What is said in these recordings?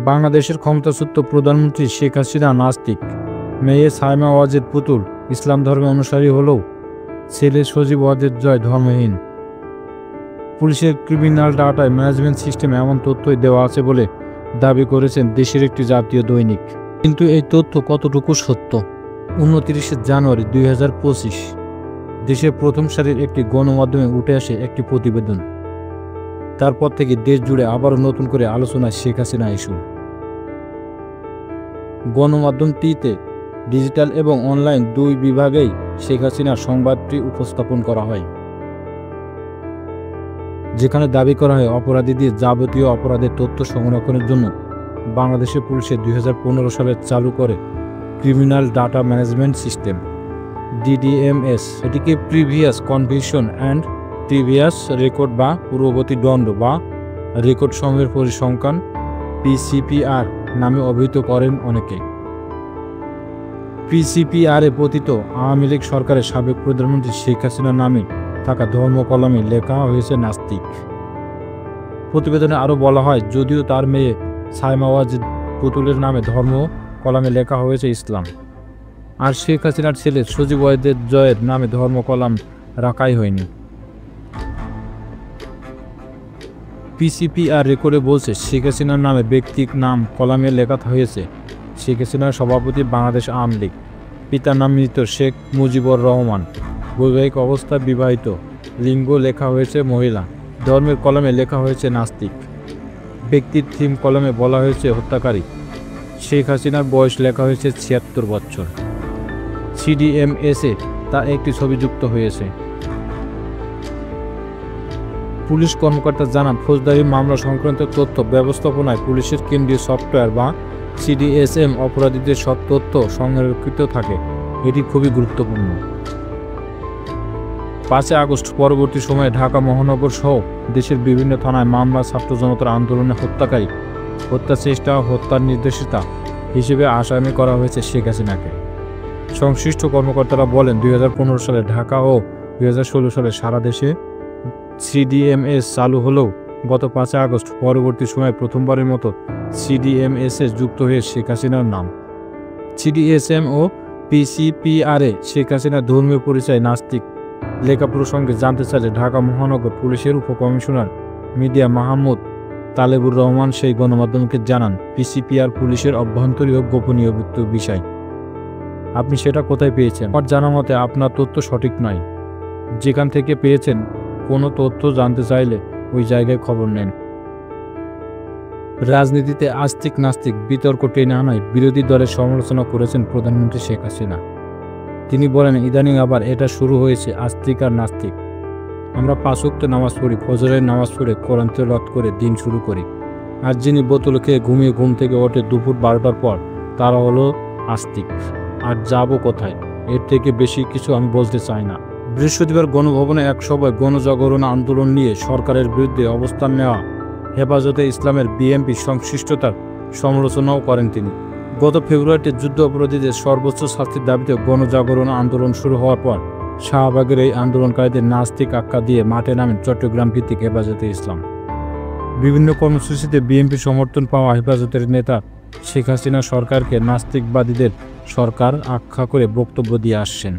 বাংলাদেশের ক্ষমতাচ্যুত প্রধানমন্ত্রী শেখ হাসিনা নাস্তিক, মেয়ে সাইমা ওয়াজেদ পুতুল ইসলাম ধর্মের অনুসারী হলেও ছেলে সজীব ওয়াজেদ জয় ধর্মহীন। পুলিশের ক্রিমিনাল ডাটা ম্যানেজমেন্ট সিস্টেমে এমন তথ্যই দেওয়া আছে বলে দাবি করেছেন দেশের একটি জাতীয় দৈনিক। কিন্তু এই তথ্য কতটুকু সত্য? 29 জানুয়ারি 2025 দেশের প্রথম সারির একটি গণমাধ্যমে উঠে আসে একটি প্রতিবেদন। তারপর থেকে দেশ জুড়ে আবারও নতুন করে আলোচনায় শেখ হাসিনা ইস্যু। গণমাধ্যমটিতে ডিজিটাল এবং অনলাইন দুই বিভাগেই শেখ হাসিনার সংবাদটি উপস্থাপন করা হয়, যেখানে দাবি করা হয় অপরাধীদের যাবতীয় অপরাধের তথ্য সংরক্ষণের জন্য বাংলাদেশের পুলিশের 2015 সালে চালু করে criminal data management system DDMS, এটিকে previous conviction and previous record বা পূর্ববর্তী দণ্ড বা রেকর্ড সমূহের পরিসংখ্যান PCPR নামে অভিহিত করেন অনেকে। PCPR-এ পতিত আওয়ামী লীগ সরকারের সাবেক প্রধানমন্ত্রী শেখ হাসিনার নামে থাকা ধর্ম কলামে লেখা হয়েছে নাস্তিক। প্রতিবেদনে আরও বলা হয়, যদিও তার মেয়ে সাইমা ওয়াজেদ পুতুলের নামে ধর্ম কলামে লেখা হয়েছে ইসলাম, আর শেখ হাসিনার ছেলে সজীব ওয়াজেদ জয়ের নামে ধর্ম কলাম রাখাই হয়নি। PCPR রেকর্ডে বলছে শেখ হাসিনার নামে ব্যক্তির নাম কলামে লেখা হয়েছে শেখ হাসিনার সভাপতি বাংলাদেশ আওয়ামী লীগ, পিতার নাম মৃত শেখ মুজিবুর রহমান, বৈবাহিক অবস্থা বিবাহিত, লিঙ্গ লেখা হয়েছে মহিলা, ধর্মের কলমে লেখা হয়েছে নাস্তিক, ব্যক্তির থিম কলমে বলা হয়েছে হত্যাকারী, শেখ হাসিনার বয়স লেখা হয়েছে 76 বছর। CDMS-এ তার একটি ছবি যুক্ত হয়েছে। পুলিশ কর্মকর্তা জানান, ফৌজদারি মামলা সংক্রান্ত তথ্য ব্যবস্থাপনায় পুলিশের কেন্দ্রীয় সফটওয়্যার বা CDSM অপরাধীদের সব তথ্য সংরক্ষিত থাকে। এটি খুবই গুরুত্বপূর্ণ। 5 আগস্ট পরবর্তী সময়ে ঢাকা মহানগর সহ দেশের বিভিন্ন থানায় মামলা, ছাত্র জনতার আন্দোলনে হত্যাকারী, হত্যা চেষ্টা ও হত্যার নির্দেশিতা হিসেবে আসামি করা হয়েছে শেখ হাসিনাকে। সংশ্লিষ্ট কর্মকর্তারা বলেন, 2015 সালে ঢাকা ও 2016 সালে সারা দেশে CDMS চালু হলেও গত 5 আগস্ট পরবর্তী সময়ে প্রথমবারের মতো CDMS-এ যুক্ত হয়ে শেখ হাসিনার নাম। CDSM ও PCPR-এ শেখ হাসিনার ধর্মীয় পরিচয় নাস্তিক লেখা প্রসঙ্গে জানতে চাইলে ঢাকা মহানগর পুলিশের উপকমিশনার মিডিয়া মাহমুদ তালেবুর রহমান সেই গণমাধ্যমকে জানান, PCPR পুলিশের অভ্যন্তরীণ ও গোপনীয় বিষয়। আপনি সেটা কোথায় পেয়েছেন? আমার জানা মতে আপনার তথ্য সঠিক নয়। যেখান থেকে পেয়েছেন কোনো তথ্য জানতে চাইলে ওই জায়গায় খবর নেন। রাজনীতিতে আস্তিক নাস্তিক বিতর্ক টেনে আনায় বিরোধী দলের সমালোচনা করেছেন প্রধানমন্ত্রী শেখ হাসিনা। তিনি বলেন, ইদানিং আবার এটা শুরু হয়েছে আস্তিক আর নাস্তিক। আমরা 5 ওয়াক্ত নামাজ পড়ি, ফজরের নামাজ পড়ে কোরআন তেলাওয়াত করে দিন শুরু করি। আর যিনি বোতল খেয়ে ঘুমিয়ে ঘুম থেকে ওঠে দুপুর 12টার পর, তারা হলো আস্তিক। আর যাবো কোথায়? এর থেকে বেশি কিছু আমি বলতে চাই না। বৃহস্পতিবার গণভবনে এক সভায় গণজাগরণ আন্দোলন নিয়ে সরকারের বিরুদ্ধে অবস্থান নেওয়া হেফাজতে ইসলামের BNP সংশ্লিষ্টতার সমালোচনাও করেন তিনি। গত ফেব্রুয়ারিতে যুদ্ধ অপরাধীদের সর্বোচ্চ শাস্তির দাবিতে গণজাগরণ আন্দোলন শুরু হওয়ার পর শাহবাগের এই আন্দোলনকারীদের নাস্তিক আখ্যা দিয়ে মাঠে নামেন চট্টগ্রাম ভিত্তিক হেফাজতে ইসলাম। বিভিন্ন কর্মসূচিতে BNP সমর্থন পাওয়া হেফাজতের নেতা শেখ হাসিনা সরকারকে নাস্তিকবাদীদের সরকার আখ্যা করে বক্তব্য দিয়ে আসছেন।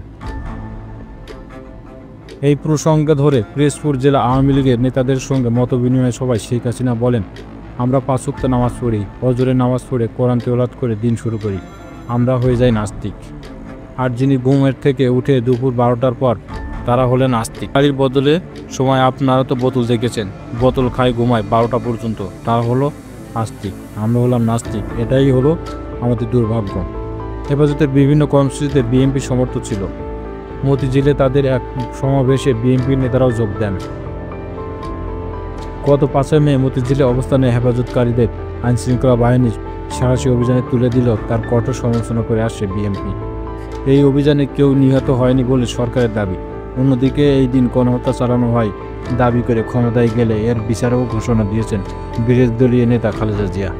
এই প্রসঙ্গে ধরে পিরোজপুর জেলা আওয়ামী লীগের নেতাদের সঙ্গে মতবিনিময় সভায় শেখ হাসিনা বলেন, আমরা 5 ওয়াক্ত নামাজ পড়ি, ফজরের নামাজ পড়ে কোরআন তেলাওয়াত করে দিন শুরু করি। আমরা হয়ে যাই নাস্তিক। আর যিনি ঘুমের থেকে উঠে দুপুর 12টার পর, তারা হলেন নাস্তিক। গাড়ির বদলে সময় আপনারা তো বোতল দেখেছেন, বোতল খায় ঘুমায় 12টা পর্যন্ত, তারা হলো আস্তিক। আমরা হলাম নাস্তিক। এটাই হলো আমাদের দুর্ভাগ্য। হেফাজতের বিভিন্ন কর্মসূচিতে BNP সমর্থক ছিল। মতিঝিলে তাদের এক সমাবেশে BNP নেতারাও যোগ দেন। গত 5 মে মতিঝিলে অবস্থানে হেফাজতকারীদের আইনশৃঙ্খলা বাহিনীর সাহসী অভিযানে তুলে দিল তার কঠোর সমালোচনা করে আসছে BNP। এই অভিযানে কেউ নিহত হয়নি বলে সরকারের দাবি। অন্যদিকে এই দিন গণহত্যা চালানো হয় দাবি করে ক্ষমতায় গেলে এর বিচারও ঘোষণা দিয়েছেন বিরোধী দলীয় নেতা খালেদা জিয়া।